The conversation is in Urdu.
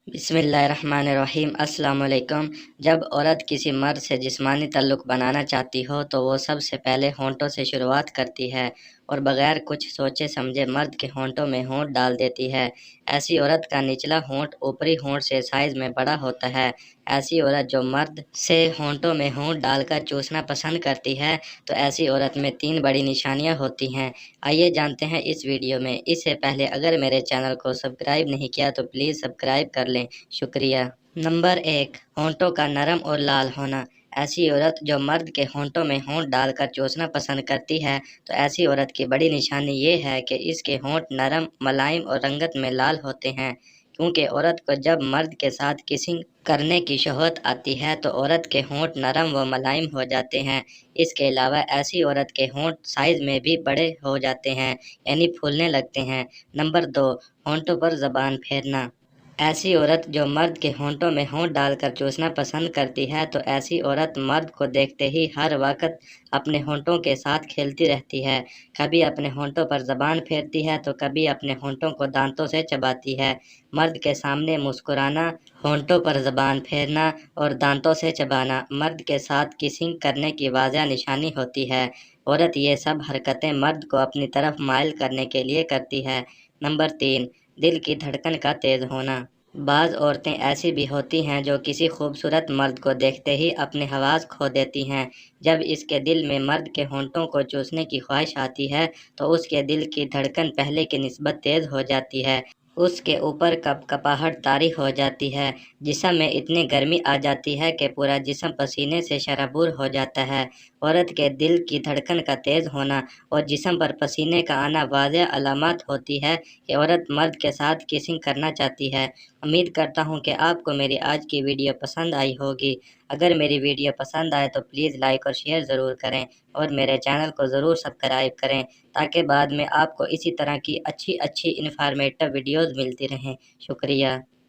بسم اللہ الرحمن الرحیم۔ السلام علیکم۔ جب عورت کسی مرد سے جسمانی تعلق بنانا چاہتی ہو تو وہ سب سے پہلے ہونٹوں سے شروعات کرتی ہے اور بغیر کچھ سوچے سمجھے مرد کے ہونٹوں میں ہونٹ ڈال دیتی ہے۔ ایسی عورت کا نچلا ہونٹ اوپری ہونٹ سے سائز میں بڑا ہوتا ہے۔ ایسی عورت جو مرد سے ہونٹوں میں ہونٹ ڈال کر چوسنا پسند کرتی ہے تو ایسی عورت میں 3 بڑی نشانیاں ہوتی ہیں۔ آئیے جانتے ہیں اس ویڈیو میں۔ اس سے پہلے اگر میرے چینل کو سبسکرائب نہیں کیا تو پلیز سبسکرائب کر لیں، شکریہ۔ نمبر 1، ہونٹوں کا نرم اور لال ہونا۔ ایسی عورت جو مرد کے ہونٹوں میں ہونٹ ڈال کر چوسنا پسند کرتی ہے تو ایسی عورت کی بڑی نشانی یہ ہے کہ اس کے ہونٹ نرم، ملائم اور رنگت میں لال ہوتے ہیں، کیونکہ عورت کو جب مرد کے ساتھ کسنگ کرنے کی شہوت آتی ہے تو عورت کے ہونٹ نرم و ملائم ہو جاتے ہیں۔ اس کے علاوہ ایسی عورت کے ہونٹ سائز میں بھی بڑے ہو جاتے ہیں، یعنی پھولنے لگتے ہیں۔ نمبر 2، ہونٹوں پر زبان پھیرنا۔ ایسی عورت جو مرد کے ہونٹوں میں ہونٹ ڈال کر چوسنا پسند کرتی ہے تو ایسی عورت مرد کو دیکھتے ہی ہر وقت اپنے ہونٹوں کے ساتھ کھیلتی رہتی ہے، کبھی اپنے ہونٹوں پر زبان پھیرتی ہے تو کبھی اپنے ہونٹوں کو دانتوں سے چباتی ہے۔ مرد کے سامنے مسکرانا، ہونٹوں پر زبان پھیرنا اور دانتوں سے چبانا مرد کے ساتھ کسنگ کرنے کی واضح نشانی ہوتی ہے۔ عورت یہ سب حرکتیں مرد کو اپنی طرف مائل کرنے کے لیے کرتی ہے۔ نمبر 3، دل کی دھڑکن کا تیز ہونا۔ بعض عورتیں ایسی بھی ہوتی ہیں جو کسی خوبصورت مرد کو دیکھتے ہی اپنے حواس کھو دیتی ہیں۔ جب اس کے دل میں مرد کے ہونٹوں کو چوسنے کی خواہش آتی ہے تو اس کے دل کی دھڑکن پہلے کی نسبت تیز ہو جاتی ہے، اس کے اوپر کپ کپاہٹ طاری ہو جاتی ہے، جسم میں اتنی گرمی آ جاتی ہے کہ پورا جسم پسینے سے شرابور ہو جاتا ہے۔ عورت کے دل کی دھڑکن کا تیز ہونا اور جسم پر پسینے کا آنا واضح علامات ہوتی ہے کہ عورت مرد کے ساتھ کسنگ کرنا چاہتی ہے۔ امید کرتا ہوں کہ آپ کو میری آج کی ویڈیو پسند آئی ہوگی۔ اگر میری ویڈیو پسند آئے تو پلیز لائک اور شیئر ضرور کریں اور میرے چینل کو ضرور سبسکرائب کریں تاکہ بعد میں آپ کو اسی طرح کی اچھی انفارمیٹو ویڈیوز ملتی رہیں۔ شکریہ۔